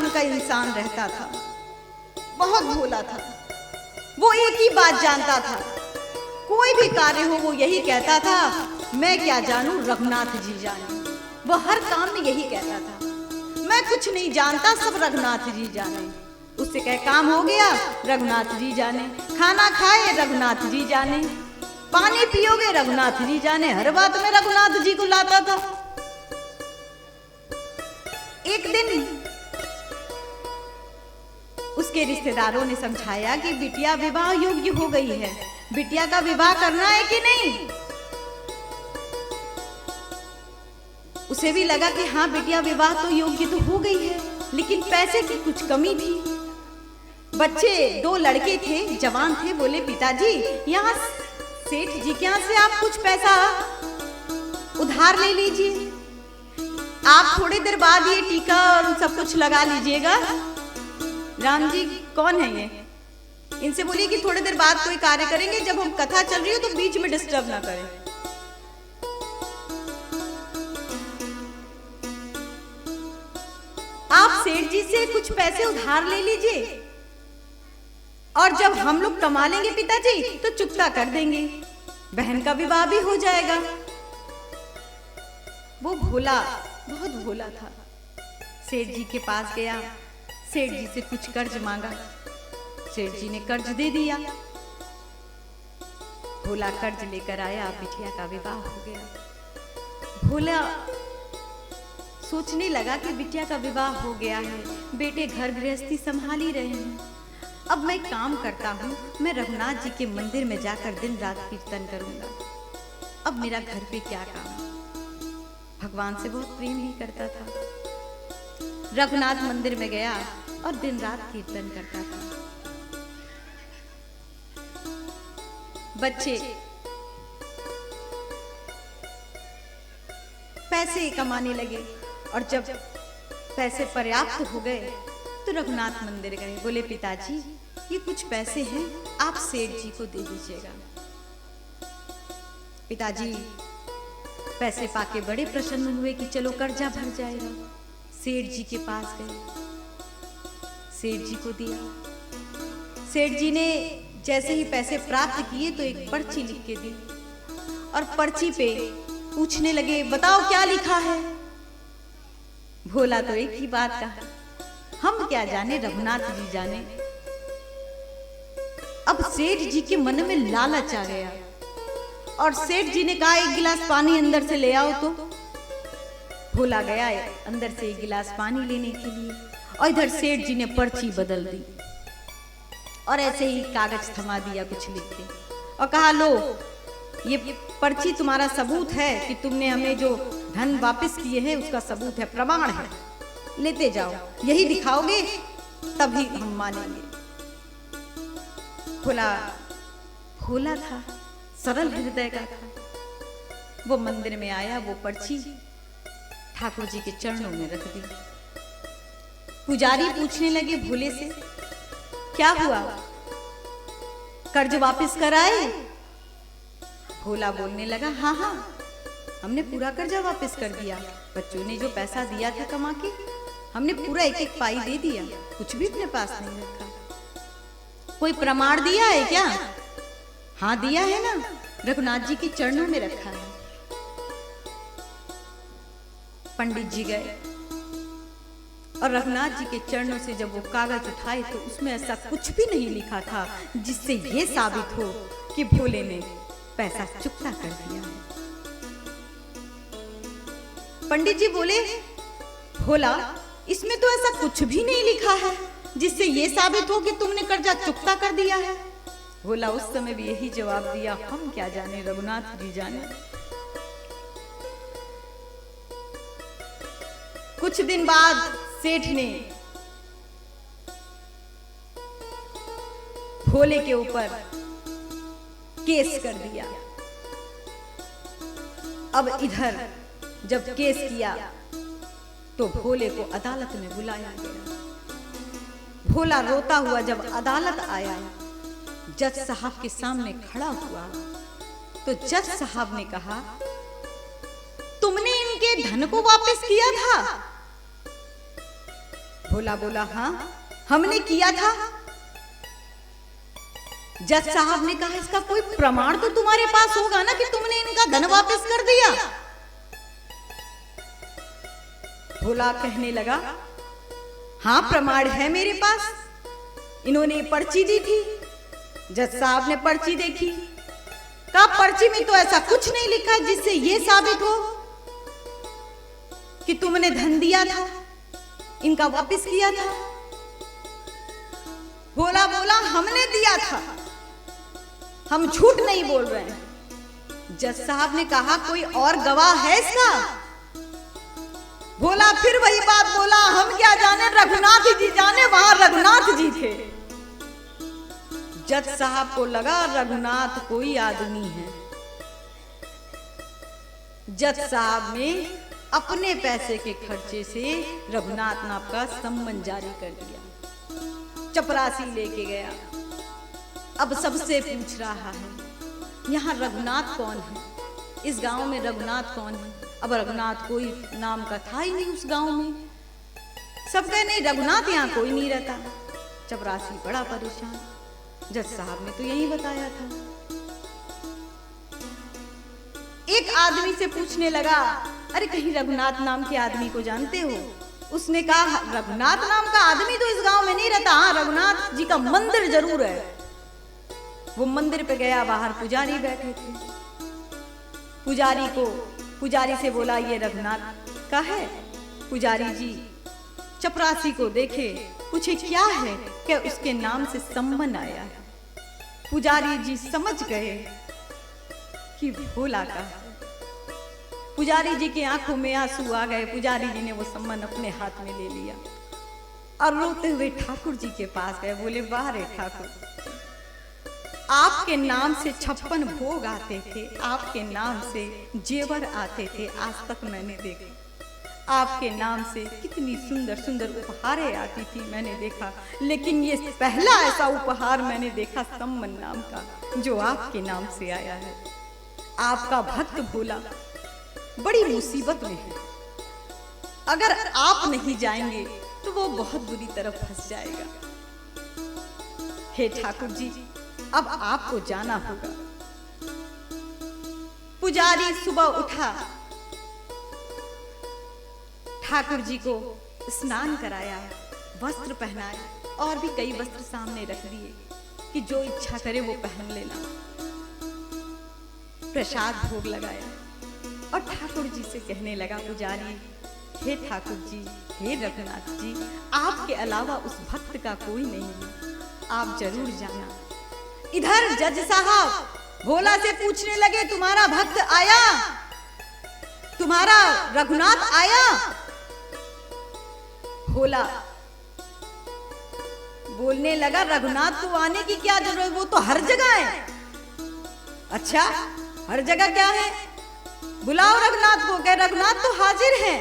ढंग का इंसान रहता था, बहुत भोला था। वो एक ही बात जानता था, कोई भी कार्य हो वो यही कहता था, मैं क्या जानूं रघुनाथ जी जाने। वो हर काम में यही कहता था, मैं कुछ नहीं जानता, सब रघुनाथ जी जाने। उससे कह काम हो गया, रघुनाथ जी जाने। खाना खाए, रघुनाथ जी जाने। पानी पियोगे, रघुनाथ जी जाने। हर बात में रघुनाथ जी को लाता था। एक दिन उसके रिश्तेदारों ने समझाया कि बिटिया विवाह योग्य हो गई है, बिटिया का विवाह करना है कि नहीं। उसे भी लगा कि हाँ बिटिया विवाह तो योग्य तो हो गई है, लेकिन पैसे की कुछ कमी थी। बच्चे 2 लड़के थे, जवान थे। बोले पिताजी यहाँ सेठ जी के यहाँ से आप कुछ पैसा उधार ले लीजिए, आप थोड़ी देर बाद ये टीका और सब कुछ लगा लीजिएगा। राम जी कौन है ये? इनसे बोलिए कि थोड़ी देर बाद कोई कार्य करेंगे, जब हम कथा चल रही हो तो बीच में डिस्टर्ब ना करें। आप सेठ जी से कुछ पैसे उधार ले लीजिए और जब हम लोग कमा लेंगे पिताजी तो चुकता कर देंगे, बहन का विवाह भी हो जाएगा। वो भोला, बहुत भोला था। सेठ जी के पास गया, सेठ जी से कुछ कर्ज मांगा, सेठ जी ने कर्ज दे दिया। भोला कर्ज लेकर आया, बिटिया का विवाह हो गया। भोला सोचने लगा कि बिटिया का विवाह हो गया है, बेटे घर गृहस्थी संभाल ही रहे हैं, अब मैं काम करता हूँ, मैं रघुनाथ जी के मंदिर में जाकर दिन रात कीर्तन करूंगा। अब मेरा घर पे क्या काम। भगवान से बहुत प्रेम ही करता था। रघुनाथ मंदिर में गया और दिन रात कीर्तन करता था। बच्चे पैसे कमाने लगे और जब पैसे पर्याप्त हो गए तो रघुनाथ मंदिर गए। बोले पिताजी ये कुछ पैसे हैं, आप सेठ जी को दे दीजिएगा। पिताजी पैसे पाके बड़े प्रसन्न हुए कि चलो कर्जा भर जाएगा। सेठ जी के पास गए, सेठ जी को दिया। सेठ जी ने जैसे ही पैसे प्राप्त किए तो एक पर्ची लिख के दी और पर्ची पे पूछने लगे बताओ क्या लिखा है। भोला तो एक ही बात कहा, हम क्या जाने रघुनाथ जी जाने। अब सेठ जी के मन में लालच आ गया और सेठ जी ने कहा 1 गिलास पानी अंदर से ले आओ। तो भोला गया अंदर से 1 गिलास पानी लेने के लिए और इधर सेठ जी ने पर्ची बदल दी और ऐसे ही कागज थमा दिया कुछ लिख के और कहा लो ये पर्ची तुम्हारा सबूत है कि तुमने हमें जो धन वापस किए हैं उसका सबूत है, प्रमाण है, लेते जाओ, यही दिखाओगे तभी हम मानेंगे। भोला था, सरल हृदय का था। वो मंदिर में आया, वो पर्ची ठाकुर जी के चरणों में रख दी। पुजारी पूछने लगे भोले से क्या हुआ, कर्ज वापस कराए? भोला बोलने लगा हाँ हाँ हमने पूरा कर्जा वापस कर दिया, बच्चों ने जो पैसा दिया था कमा के हमने पूरा 1-1 पाई दे दिया, कुछ भी अपने पास नहीं रखा। कोई प्रमाण दिया है क्या? हाँ दिया है ना, रघुनाथ जी के चरणों में रखा है। पंडित जी गए और रघुनाथ जी के चरणों से जब वो कागज उठाए तो उसमें ऐसा कुछ भी नहीं लिखा था जिससे ये साबित हो कि भोले ने पैसा चुकता कर दिया है। पंडित जी बोले भोला इसमें तो ऐसा कुछ भी नहीं लिखा है जिससे ये साबित हो कि तुमने कर्जा चुकता कर दिया है। भोला उस समय भी यही जवाब दिया, हम क्या जाने रघुनाथ जी जाने। कुछ दिन बाद सेठ ने भोले के ऊपर केस कर दिया। अब इधर जब केस किया तो भोले को अदालत में बुलाया गया। भोला रोता हुआ जब अदालत आया, जज साहब के सामने खड़ा हुआ तो जज साहब ने कहा तुमने इनके धन को वापस किया था? भोला बोला हाँ हमने किया था। जज साहब ने कहा इसका कोई प्रमाण तो तुम्हारे पास होगा ना कि तुमने इनका धन वापस कर दिया। भोला कहने लगा हाँ प्रमाण है मेरे पास, इन्होंने पर्ची दी थी। जज साहब ने पर्ची देखी, कहा पर्ची में तो ऐसा कुछ नहीं लिखा है जिससे यह साबित हो कि तुमने धन दिया था, इनका वापस किया था। भोला बोला हमने दिया था, हम झूठ नहीं बोल रहे हैं। जज साहब ने कहा कोई और गवाह है इसका? भोला फिर वही बात बोला, हम क्या जाने, रघुनाथ जी जाने, वहां रघुनाथ जी थे। जज साहब को लगा रघुनाथ कोई आदमी है। जज साहब ने अपने पैसे के खर्चे से रघुनाथ नाम का सम्मन जारी कर दिया। चपरासी लेके गया, अब सबसे पूछ रहा है यहाँ रघुनाथ कौन है, इस गांव में रघुनाथ कौन है। अब रघुनाथ कोई नाम का था ही नहीं उस गांव में। सब कहे नहीं रघुनाथ यहाँ कोई नहीं रहता। चपरासी बड़ा परेशान, जज साहब ने तो यही बताया था। एक आदमी से पूछने लगा अरे कहीं रघुनाथ नाम के आदमी को जानते हो? उसने कहा रघुनाथ नाम का आदमी तो इस गांव में नहीं रहता, हाँ रघुनाथ जी का मंदिर जरूर है। वो मंदिर पे गया, बाहर पुजारी बैठे थे। पुजारी से बोला ये रघुनाथ का है। पुजारी जी चपरासी को देखे, पूछे क्या है, क्या उसके नाम से सम्मन आया है। पुजारी जी समझ गए कि भोला का है। पुजारी जी की आंखों में आंसू आ गए। पुजारी जी ने वो सम्मन अपने हाथ में ले लिया और रोते हुए ठाकुर जी के पास गए। बोले वाह रे ठाकुर, आपके नाम से 56 भोग आते थे, आपके नाम से जेवर आते थे, आज तक मैंने देखा। आपके नाम से कितनी सुंदर सुंदर उपहारें आती थी, मैंने देखा, लेकिन ये पहला ऐसा उपहार मैंने देखा सम्मन नाम का, जो आपके नाम से आया है। आपका भक्त भोला बड़ी मुसीबत में है, अगर आप नहीं जाएंगे तो वो बहुत बुरी तरह फंस जाएगा। हे ठाकुर जी, अब आपको जाना होगा। पुजारी सुबह उठा, ठाकुर जी को स्नान कराया, वस्त्र पहनाए और भी कई वस्त्र सामने रख दिए कि जो इच्छा करे वो पहन लेना। प्रसाद भोग लगाया और ठाकुर जी से कहने लगा पुजारी, हे ठाकुर जी, हे रघुनाथ जी, आपके अलावा उस भक्त का कोई नहीं है, आप जरूर जाना। इधर जज साहब भोला से पूछने लगे तुम्हारा भक्त आया, तुम्हारा रघुनाथ आया? भोला बोलने लगा रघुनाथ को आने की क्या जरूरत, वो तो हर जगह है। अच्छा हर जगह क्या है? बुलाओ रघुनाथ को। कह रघुनाथ तो हाजिर हैं।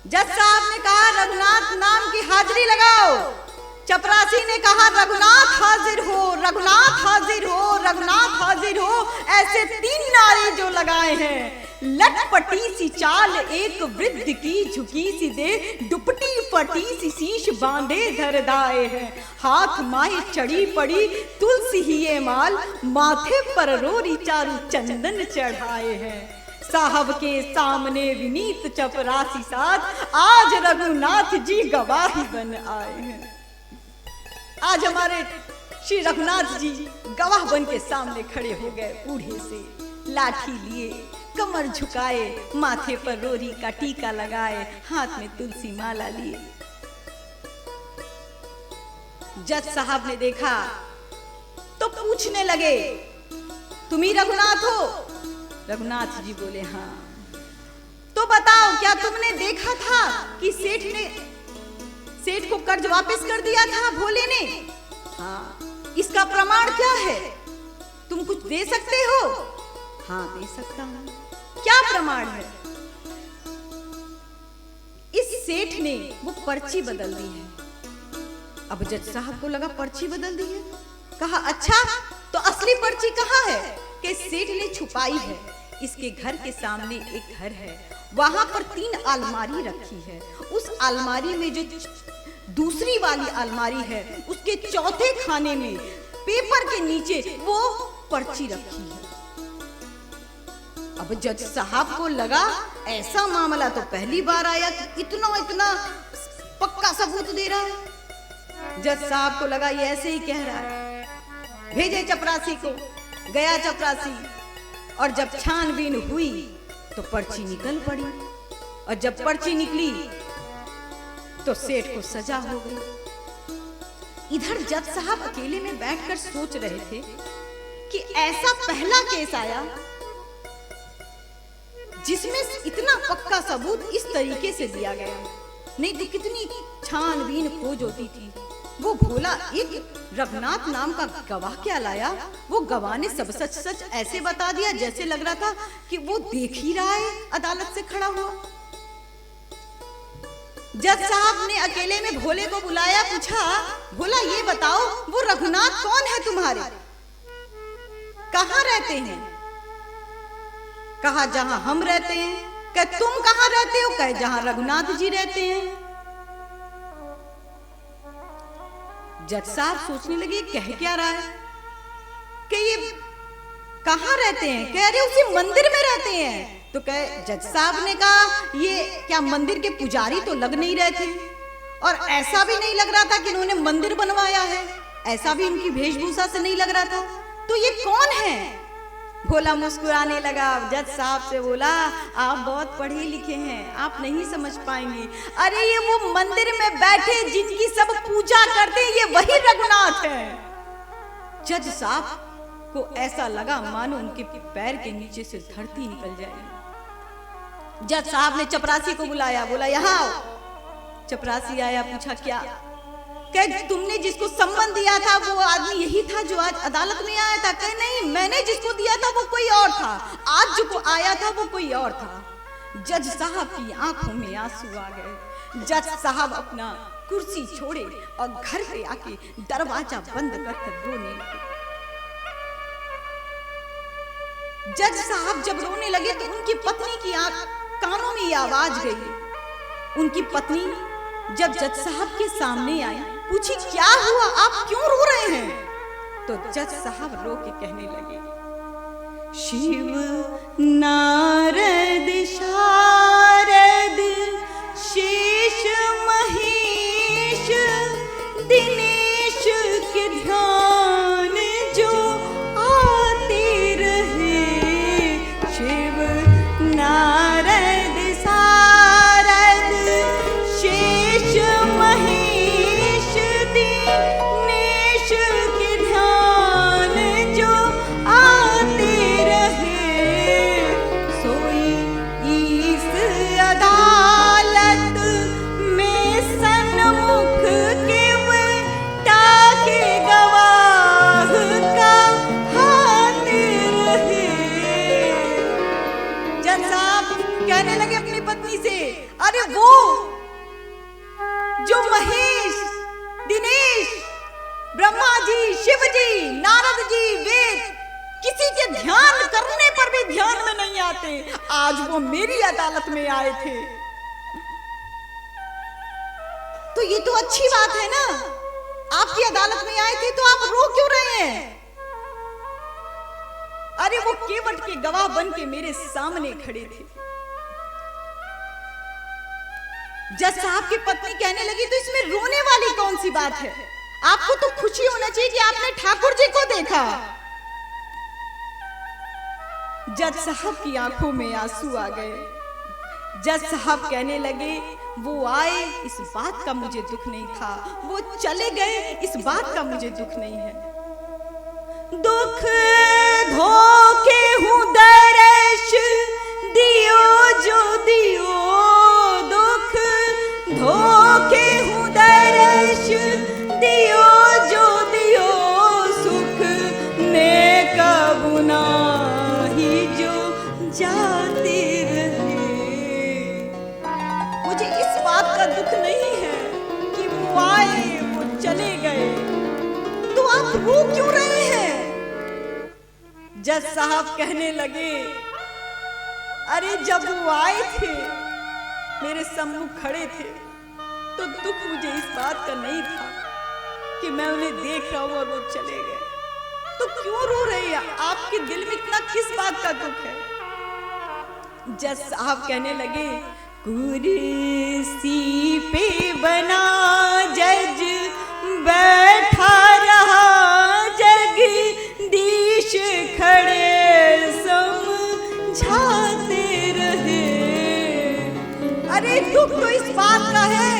जज साहब ने कहा रघुनाथ नाम की हाजिरी लगाओ। चपरासी ने कहा रघुनाथ हाजिर हो, रघुनाथ हाजिर हो, रघुनाथ हाजिर हो। ऐसे 3 नारे जो लगाए हैं। लटपटी सी चाल एक वृद्ध की झुकी सी दे, दुपटी फटी सी शीश बांधे धरदाए हैं। हाथ माही चढ़ी पड़ी तुलसी ही ये माल, माथे पर रोरी चारू चंदन चढ़ाए हैं। साहब के सामने विनीत चपरासी साथ, आज रघुनाथ जी गवाही बन आए हैं। आज हमारे श्री रघुनाथ जी गवाह बन के सामने खड़े हो गए। बूढ़े से लाठी लिए, कमर झुकाए, माथे पर रोरी का टीका लगाए, हाथ में तुलसी माला लिए। जज साहब ने देखा तो पूछने लगे तुम ही रघुनाथ हो? रघुनाथ जी बोले हाँ। तो बताओ क्या तुमने देखा था कि सेठ को कर्ज वापस कर दिया था भोले ने? हाँ। इसका प्रमाण क्या है? तुम कुछ दे सकते हो? हाँ दे सकता हूं। क्या प्रमाण है? इस सेठ ने वो पर्ची बदल दी है। अब जज साहब को लगा पर्ची बदल दी है। कहा अच्छा तो असली पर्ची कहाँ है? कि सेठ ने छुपाई है, इसके घर के सामने एक घर है, वहां पर 3 अलमारी रखी है। उस अलमारी में जो दूसरी वाली अलमारी है, उसके चौथे खाने में पेपर के नीचे वो पर्ची रखी है। अब जज साहब को लगा ऐसा मामला तो पहली बार आया, इतना इतना पक्का सबूत दे रहा है। जज साहब को लगा ये ऐसे ही कह रहा है, भेजे चपरासी को। गया चपरासी, और जब छानबीन हुई तो पर्ची निकल पड़ी, और जब पर्ची निकली तो सेठ को सजा हो गई। इधर जज साहब अकेले में बैठकर सोच रहे थे कि ऐसा पहला केस आया जिसमें इतना पक्का सबूत इस तरीके से दिया गया, नहीं तो कितनी छानबीन खोज होती थी। वो भोला एक रघुनाथ नाम का गवाह क्या लाया, वो गवाह ने सब सच सच ऐसे बता दिया जैसे लग रहा था कि वो देख ही रहा है अदालत से खड़ा हुआ। जज साहब ने अकेले में भोले को बुलाया, पूछा, भोला ये बताओ वो रघुनाथ कौन है तुम्हारे, कहाँ रहते हैं? कहा जहां हम रहते हैं। कह तुम कहाँ रहते हो? कहे जहां रघुनाथ जी रहते हैं। जज साहब सोचने लगे कह क्या रहा है, कि ये कहाँ रहते हैं? कह रहे उसी मंदिर में रहते हैं। तो कहे, जज साहब ने कहा ये क्या मंदिर के पुजारी तो लग नहीं रहे थे, और ऐसा भी नहीं लग रहा था कि इन्होंने मंदिर बनवाया है, ऐसा भी इनकी वेशभूषा से नहीं लग रहा था। तो ये कौन है? भोला मुस्कुराने लगा, जज साहब से बोला, आप बहुत पढ़े लिखे हैं, आप नहीं समझ पाएंगे। अरे ये वो मंदिर में बैठे जिनकी सब पूजा करते हैं, ये वही रघुनाथ है। जज साहब को ऐसा लगा मानो उनके पैर के नीचे से धरती निकल जाएगी। जज साहब ने चपरासी को बुलाया, बोला यहाँ आओ। चपरासी आया, पूछा क्या? कह तुमने जिसको संबंध दिया था वो आदमी यही था जो आज अदालत में आया था? कह नहीं, मैंने जिसको दिया था वो कोई और था, आज जो आया था वो कोई और था। जज साहब की आंखों में आंसू आ गए। जज साहब अपना कुर्सी छोड़े और घर पे आके दरवाजा बंद कर रोने लगे। जज साहब जब रोने लगे तो उनकी पत्नी की कानों में ये आवाज गई। उनकी पत्नी जब जज साहब के सामने आई, पूछी क्या हुआ, आप क्यों रो रहे हैं? तो जज साहब रो के कहने लगे, शिव नारद शारद शेष महेश दिनेश के ध्यान जो आते रहे। शिव नारद शारद शेष महेश दिनेश के ध्यान जो आते रहे। सोई इस अदालत में सन्मुख केवटा के गवाह का हाथ रहे। जज साहब कहने लगे अपनी पत्नी से, अरे वो जो महेश दिनेश ब्रह्मा जी शिव जी नारद जी वेद किसी के ध्यान करने पर भी ध्यान में नहीं आते, आज वो मेरी अदालत में आए थे। तो ये तो अच्छी बात है ना, आपकी अदालत में आए थे तो आप रो क्यों रहे हैं? अरे वो केवट के गवाह बन के मेरे सामने खड़े थे। जज साहब की पत्नी कहने लगी, तो इसमें रोने वाली कौन सी बात है? आपको तो खुशी होना चाहिए कि आपने ठाकुर जी को देखा। जज साहब की आंखों में आंसू आ गए। जज साहब कहने लगे, वो आए इस बात का मुझे दुख नहीं था, वो चले गए इस बात का मुझे दुख नहीं है। दुख धोखे हूं दर्श दियो जो दियो, दुख धोखे हूं दर्श दियो जो दियो, सुख ने कबू नाही जो जाते रहे। मुझे इस बात का दुख नहीं है कि वो आए वो चले गए, तो आप रो क्यों रहे हैं? जज साहब कहने लगे, अरे जब वो आए थे, मेरे सम्मुख खड़े थे, तो दुख मुझे इस बात का नहीं था कि मैं उन्हें देख रहा हूं और वो चले गए। तो क्यों रो रही है? आपके दिल में इतना किस बात का दुख है? जज साहब कहने लगे, कुर्सी पे बना जज बैठा रहा, जगदीश खड़े समझाते रहे। अरे दुख तो इस बात का है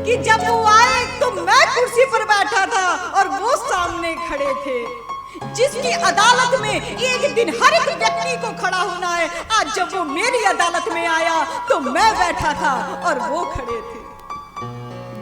कि जब वो आए तो मैं कुर्सी पर बैठा था और वो सामने खड़े थे। जिसकी अदालत में एक दिन हर एक व्यक्ति को खड़ा होना है, आज जब वो मेरी अदालत में आया तो मैं बैठा था और वो खड़े थे।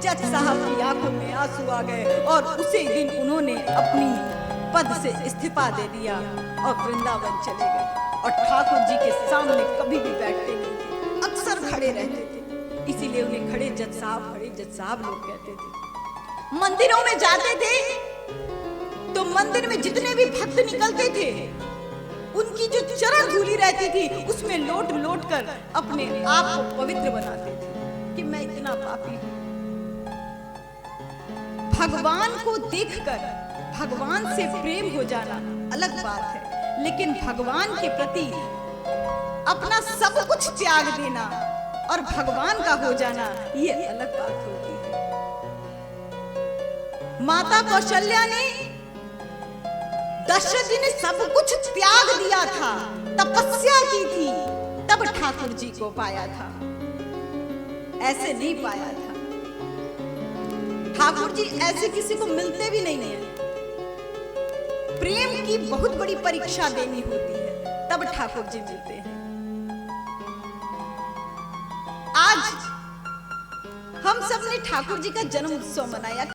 जज साहब की आंखों में आंसू आ गए और उसी दिन उन्होंने अपनी पद से इस्तीफा दे दिया और वृंदावन चले गए। और ठाकुर जी के सामने कभी भी बैठते नहीं थे, अक्सर खड़े रहते थे। इसीलिए उन्हें खड़े जज साहब लोग कहते थे। मंदिरों में जाते थे तो मंदिर में जितने भी भक्त निकलते थे, उनकी जो चरण धूली रहती थी उसमें लोट लोट कर अपने आप को पवित्र बनाते थे कि मैं इतना पापी हूं। भगवान को देखकर भगवान से प्रेम हो जाना अलग बात है, लेकिन भगवान के प्रति अपना सब कुछ त्याग देना और भगवान का हो जाना ये अलग बात होती है। माता कौशल्या ने दशरथ जी ने सब कुछ त्याग दिया था, तपस्या की थी, तब ठाकुर जी को पाया था, ऐसे नहीं पाया था। ठाकुर जी ऐसे किसी को मिलते भी नहीं है। प्रेम की बहुत बड़ी परीक्षा देनी होती है, तब ठाकुर जी मिलते हैं। आज हम सब ने ठाकुर जी का जन्म उत्सव मनाया।